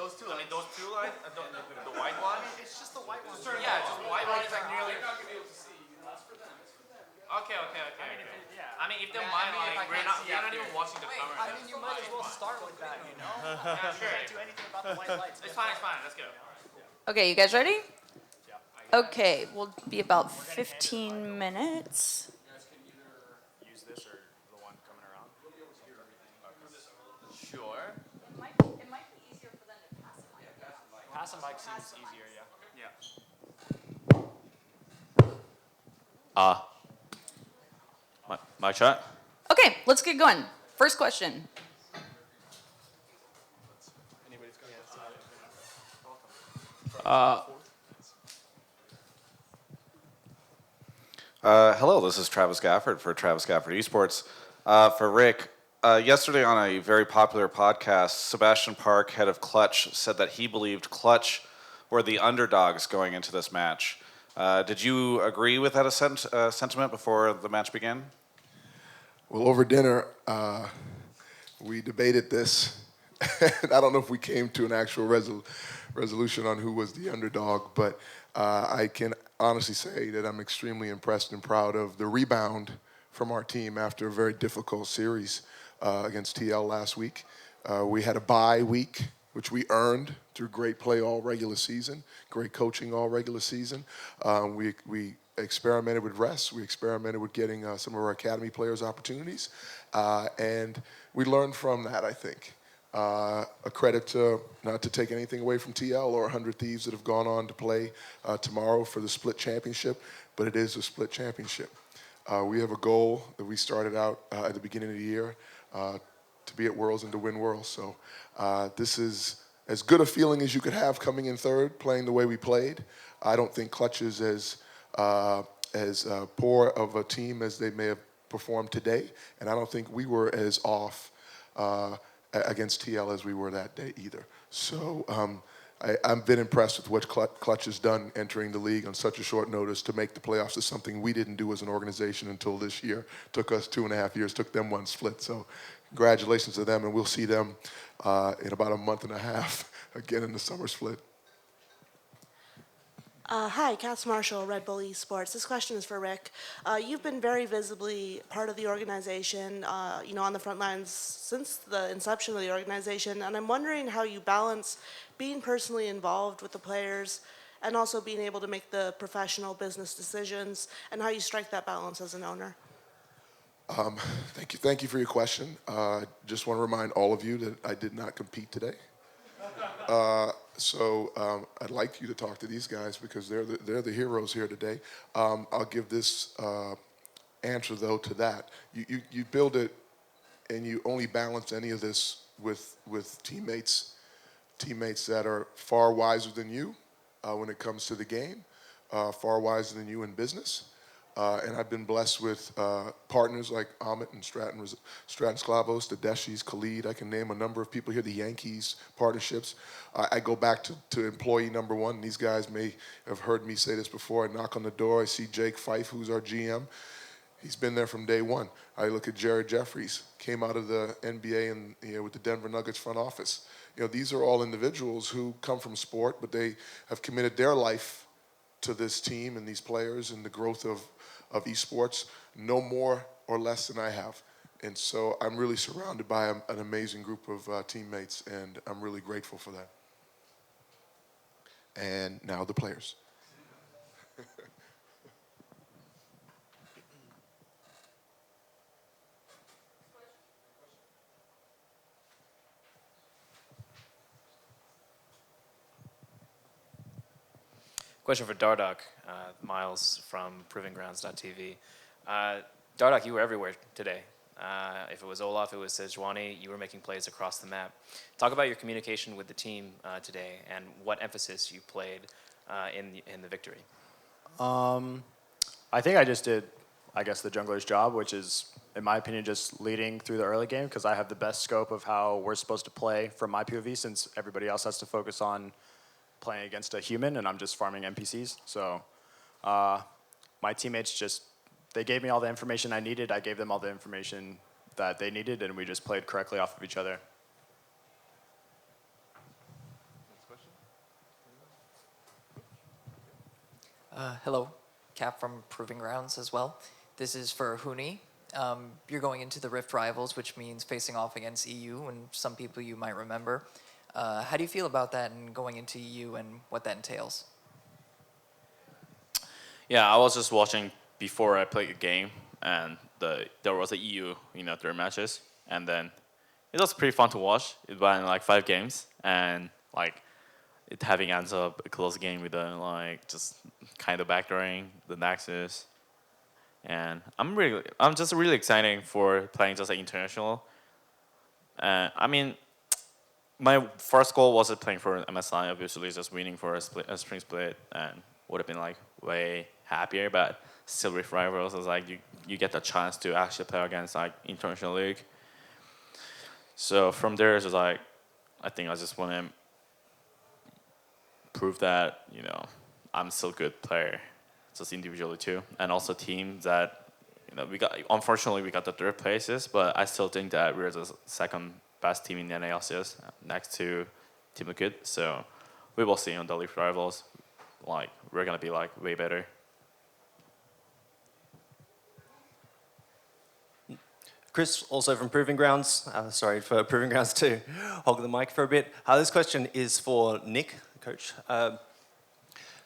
those two. I mean, those two lines. The white one. It's just the white one. Yeah, just white one is like nearly. You're not gonna be able to see. It's for them. It's for them. Okay. I mean, if they're mine, like we're not even watching the camera. I mean, you might as well start with that, you know? Yeah, sure. You can't do anything about the white lights. It's fine. Let's go. Okay, you guys ready? Yeah. Okay, we'll be about 15 minutes. You guys can either use this or the one coming around. We'll be able to hear everything. Sure. It might be easier for them to pass the mic. Pass a mic seems easier, yeah. My shot. Okay, let's get going. First question. Hello, this is Travis Gafford for Travis Gafford Esports. For Rick, yesterday on a very popular podcast, Sebastian Park, head of Clutch, said that he believed Clutch were the underdogs going into this match. Did you agree with that sentiment before the match began? Well, over dinner, we debated this. I don't know if we came to an actual resolution on who was the underdog, but I can honestly say that I'm extremely impressed and proud of the rebound from our team after a very difficult series against TL last week. We had a bye week, which we earned through great play all regular season, great coaching all regular season. We experimented with rest. We experimented with getting some of our academy players opportunities. And we learned from that, I think. A credit to, not to take anything away from TL or 100 Thieves that have gone on to play tomorrow for the split championship, but it is a split championship. We have a goal that we started out at the beginning of the year to be at Worlds and to win Worlds. So this is as good a feeling as you could have coming in third, playing the way we played. I don't think Clutch is as poor of a team as they may have performed today, and I don't think we were as off against TL as we were that day either. So I've been impressed with what Clutch has done entering the league on such a short notice to make the playoffs is something we didn't do as an organization until this year. Took us 2.5 years, took them one split. So congratulations to them, and we'll see them in about a month and a half again in the summer split. Hi, Cass Marshall, Red Bull Esports. This question is for Rick. You've been very visibly part of the organization, on the front lines since the inception of the organization, and I'm wondering how you balance being personally involved with the players and also being able to make the professional business decisions, and how you strike that balance as an owner. Thank you for your question. Just want to remind all of you that I did not compete today. So I'd like you to talk to these guys because they're the heroes here today. I'll give this answer though to that. You build it, and you only balance any of this with teammates that are far wiser than you when it comes to the game, far wiser than you in business. And I've been blessed with partners like Amit and Stratton Sklavos, the Deshis, Khalid. I can name a number of people here, the Yankees partnerships. I go back to employee number one. These guys may have heard me say this before. I knock on the door. I see Jake Fife, who's our GM. He's been there from day one. I look at Jared Jeffries, came out of the NBA and with the Denver Nuggets front office. These are all individuals who come from sport, but they have committed their life to this team and these players and the growth of esports, no more or less than I have. And so I'm really surrounded by an amazing group of teammates, and I'm really grateful for that. And now the players. Question for Dardoch, Miles from ProvingGrounds.tv. Dardoch, you were everywhere today. If it was Olaf, it was Sejuani, you were making plays across the map. Talk about your communication with the team today and what emphasis you played in the victory. I think I just did, the jungler's job, which is, in my opinion, just leading through the early game because I have the best scope of how we're supposed to play from my POV since everybody else has to focus on playing against a human and I'm just farming NPCs. So my teammates they gave me all the information I needed. I gave them all the information that they needed, and we just played correctly off of each other. Hello, Cap from Proving Grounds as well. This is for Huni. You're going into the Rift Rivals, which means facing off against EU and some people you might remember. How do you feel about that and going into EU and what that entails? Yeah, I was just watching before I played the game, and there was a EU, 3 matches, and then it was pretty fun to watch. It went like 5 games, and like it having ends up a close game with just kind of backdooring the Nexus, and I'm just really excited for playing just like international. I mean, my first goal wasn't playing for MSI, obviously, just winning for a spring split, and would have been like way happier. But still, with rivals, it's like you get the chance to actually play against like international league. So from there, it's just like I think I just want to prove that I'm still a good player, just individually too, and also teams that we got. Unfortunately, we got the 3rd places, but I still think that we're the 2nd best team in the LCS next to Team Liquid. So we will see on the League Rivals. Like we're gonna be like way better. Chris, also from Proving Grounds. Sorry for Proving Grounds to hog the mic for a bit. This question is for Nick, coach.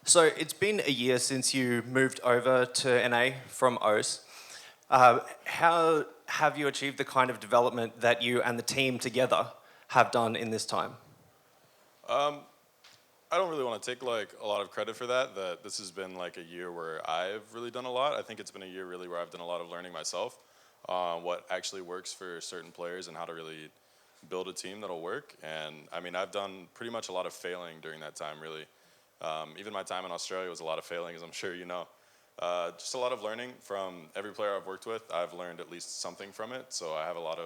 So it's been a year since you moved over to NA from OS. How have you achieved the kind of development that you and the team together have done in this time? I don't really want to take like a lot of credit for that. That this has been like a year where I've really done a lot. I think it's been a year really where I've done a lot of learning myself. What actually works for certain players and how to really build a team that'll work. And I mean, I've done pretty much a lot of failing during that time, really. Even my time in Australia was a lot of failing, as I'm sure you know. Just a lot of learning from every player I've worked with. I've learned at least something from it. So I have a lot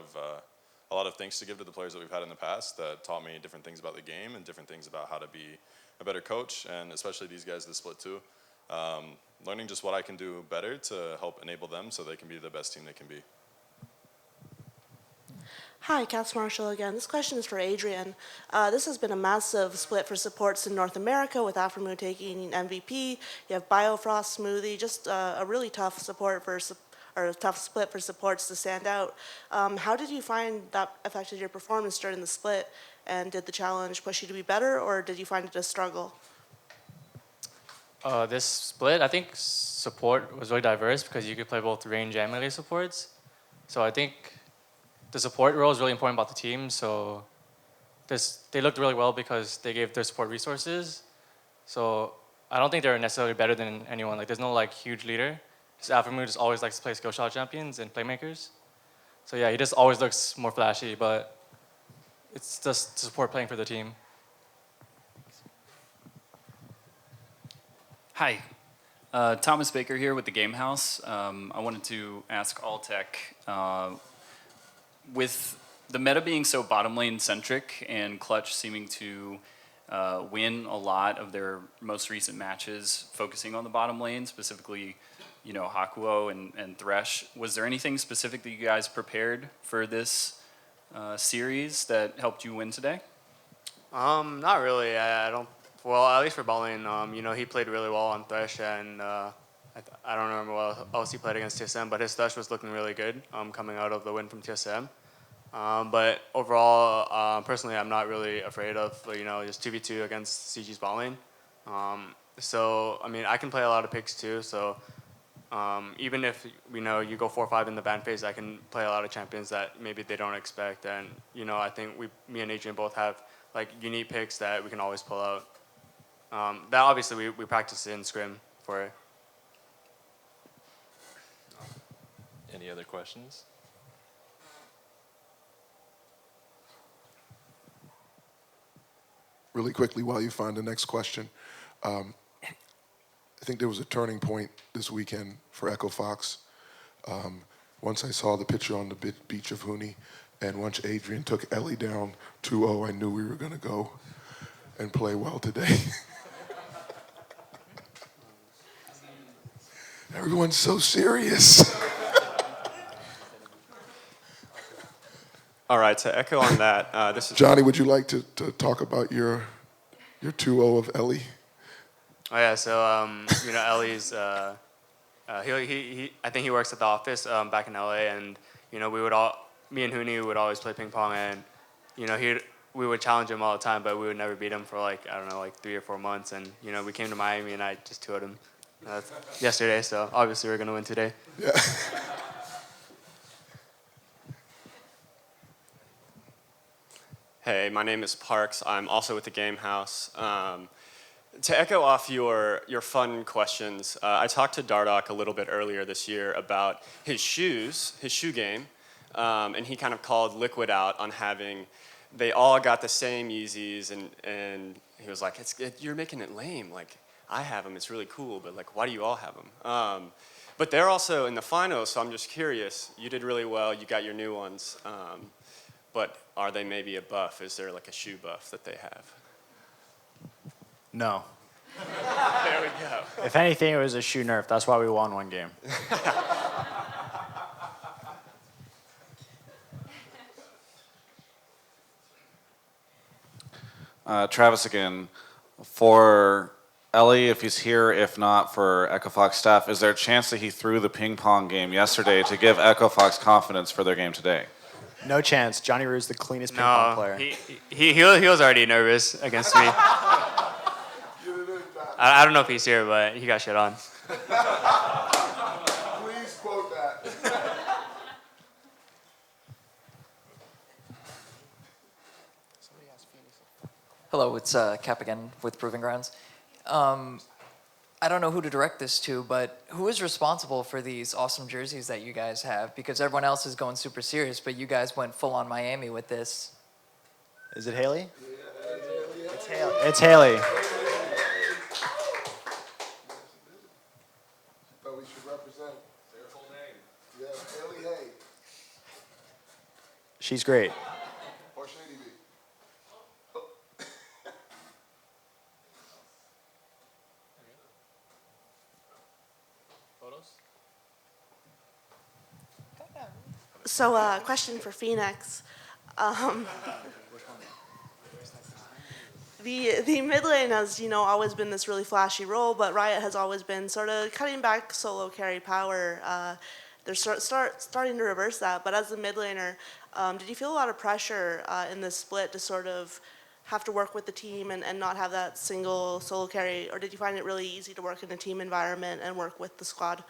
of things to give to the players that we've had in the past that taught me different things about the game and different things about how to be a better coach, and especially these guys that split too. Learning just what I can do better to help enable them so they can be the best team they can be. Hi, Cass Marshall again. This question is for Adrian. This has been a massive split for supports in North America with Aframu taking MVP. You have Biofrost, Smoothie, just a really tough tough split for supports to stand out. How did you find that affected your performance during the split? And did the challenge push you to be better, or did you find it a struggle? This split, I think support was really diverse because you could play both range and melee supports. So I think the support role is really important about the team. So they looked really well because they gave their support resources. So I don't think they're necessarily better than anyone. Like there's no like huge leader. Just Aframu just always likes to play skill shot champions and playmakers. So yeah, he just always looks more flashy, but it's just support playing for the team. Hi, Thomas Baker here with the Game House. I wanted to ask Alltech, with the meta being so bottom lane centric and Clutch seeming to win a lot of their most recent matches focusing on the bottom lane, specifically, Hakuo and Thresh, was there anything specific that you guys prepared for this series that helped you win today? Not really. I don't. Well, at least for bot lane, he played really well on Thresh, and I don't remember what else he played against TSM, but his Thresh was looking really good coming out of the win from TSM. But overall, personally, I'm not really afraid of just 2v2 against CG's bot lane. So I mean, I can play a lot of picks too. So even if you go 4-5 in the ban phase, I can play a lot of champions that maybe they don't expect. And I think me and Adrian both have like unique picks that we can always pull out. That obviously we practice in scrim for it. Any other questions? Really quickly, while you find the next question, I think there was a turning point this weekend for Echo Fox. Once I saw the picture on the beach of Huni, and once Adrian took Ellie down 2-0, I knew we were going to go and play well today. Everyone's so serious. All right, to echo on that, this is Johnny, would you like to talk about your 2-0 of Ellie? Oh yeah, so you know, Ellie's I think he works at the office back in LA, and you know, me and Hooney would always play ping pong, and you know, we would challenge him all the time, but we would never beat him for like, I don't know, like 3 or 4 months, and you know, we came to Miami and I just 2-0'd him yesterday, so obviously we're gonna win today. Yeah. Hey, my name is Parks. I'm also with the Game House. To echo off your fun questions, I talked to Dardock a little bit earlier this year about his shoe game, and he kind of called Liquid out on having, they all got the same Yeezys, and he was like, you're making it lame. Like, I have them, it's really cool, but like, why do you all have them? But they're also in the finals, so I'm just curious. You did really well, you got your new ones, but are they maybe a buff? Is there like a shoe buff that they have? No. There we go. If anything, it was a shoe nerf. That's why we won one game. Travis again. For Ellie, if he's here, if not for Echo Fox staff, is there a chance that he threw the ping pong game yesterday to give Echo Fox confidence for their game today? No chance. Johnny Rue's the cleanest ping pong player. He was already nervous against me. I don't know if he's here, but he got shit on. Please quote that. Hello, it's Cap again with Proving Grounds. I don't know who to direct this to, but who is responsible for these awesome jerseys that you guys have? Because everyone else is going super serious, but you guys went full on Miami with this. Is it Haley? It's Haley. It's Haley. But we should represent their full name. Yeah, Haley Hay. She's great. Or Shady B. So, question for Phoenix. The mid lane has, always been this really flashy role, but Riot has always been sort of cutting back solo carry power. They're starting to reverse that. But as the mid laner, did you feel a lot of pressure in this split to sort of have to work with the team and not have that single solo carry, or did you find it really easy to work in a team environment and work with the squad?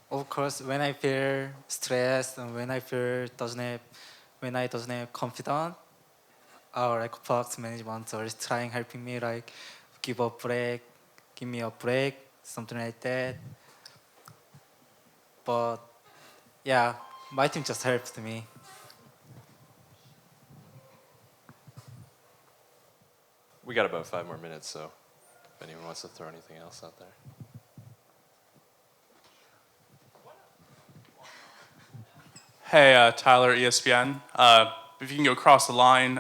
Of course, when I feel stressed and when I doesn't have confidence, our like Fox management is trying helping me like give me a break, something like that. But yeah, my team just helped me. We got about 5 more minutes, so if anyone wants to throw anything else out there. Hey, Tyler, ESPN. If you can go across the line,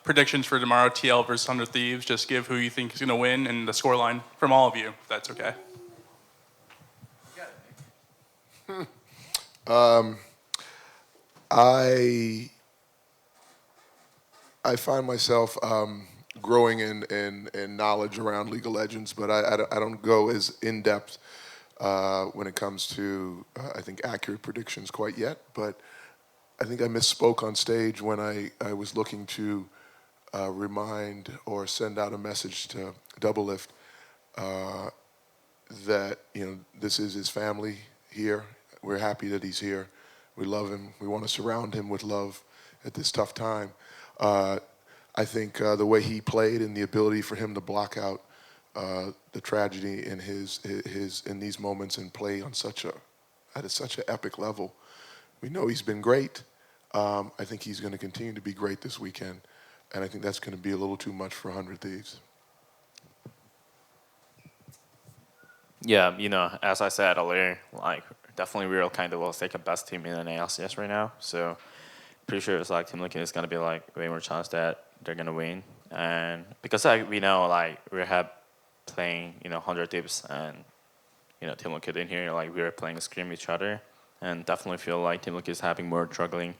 predictions for tomorrow, TL versus 100 Thieves. Just give who you think is going to win and the scoreline from all of you, if that's okay. I find myself growing in knowledge around League of Legends, but I don't go as in depth when it comes to I think accurate predictions quite yet. But I think I misspoke on stage when I was looking to remind or send out a message to Doublelift that this is his family here. We're happy that he's here. We love him. We want to surround him with love at this tough time. I think the way he played and the ability for him to block out the tragedy in in these moments and play on such an epic level. We know he's been great. I think he's going to continue to be great this weekend, and I think that's going to be a little too much for 100 Thieves. Yeah, as I said earlier, like definitely we're kind of the second best team in the LCS right now. So pretty sure it's like Team Liquid is gonna be like way more chance that they're gonna win, and because we know like we have playing 100 Thieves and Team Liquid in here, like we were playing scrim each other, and definitely feel like Team Liquid is having more struggling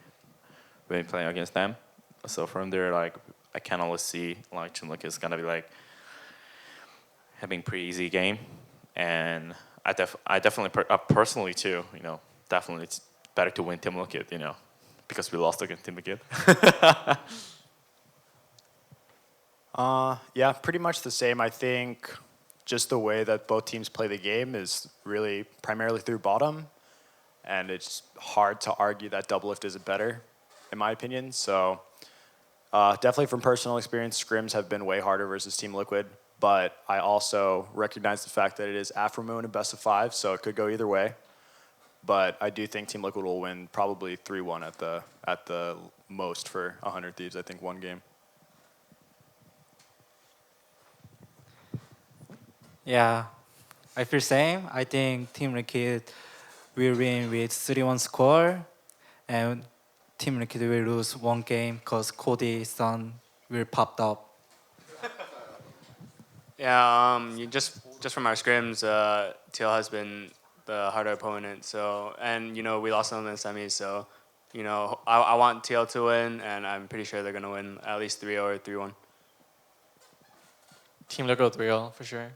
when playing against them. So from there, like I can only see like Team Liquid is gonna be like having pretty easy game, and I definitely personally too, definitely it's better to win Team Liquid, because we lost against Team Liquid. Yeah, pretty much the same. I think just the way that both teams play the game is really primarily through bottom, and it's hard to argue that Doublelift is better, in my opinion. So definitely from personal experience, scrims have been way harder versus Team Liquid, but I also recognize the fact that it is Afro Moon and best of 5, so it could go either way. But I do think Team Liquid will win probably 3-1 at the most for 100 Thieves, I think, one game. Yeah, I feel same. I think Team Liquid will win with 3-1 score, and Team Liquid will lose one game because Cody's son will pop up. Yeah, just from our scrims, TL has been the harder opponent. So, and we lost them in the semis. So, I want TL to win, and I'm pretty sure they're gonna win at least 3-0 or 3-1. Team Liquid 3-0 for sure.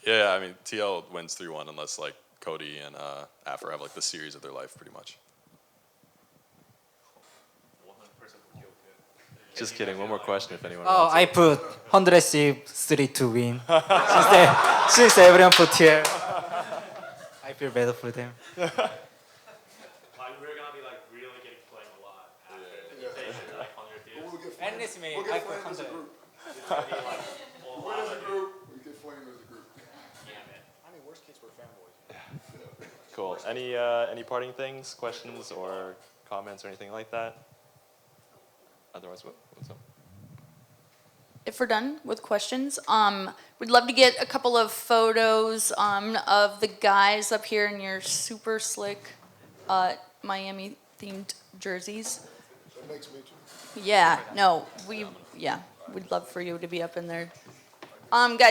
Yeah, I mean, TL wins 3-1 unless like Cody and Afro have like the series of their life pretty much. Just kidding. One more question if anyone Oh, wants I put 100 Civ 3 to win. since everyone put here, I feel better for them. We're gonna be like really getting playing a lot after the invasion, like 100 Thieves. And it's me. We'll I get put flamed as a 100. group. It's gonna be like all We're as a out. group. We get flamed as a group. Yeah, man. I mean, worst case, we're fanboys. Cool. Any parting things, questions, or comments, or anything like that? Otherwise, what's up? If we're done with questions, we'd love to get a couple of photos of the guys up here in your super slick Miami themed jerseys. That makes me too. Yeah, no, we'd love for you to be up in there. Guys.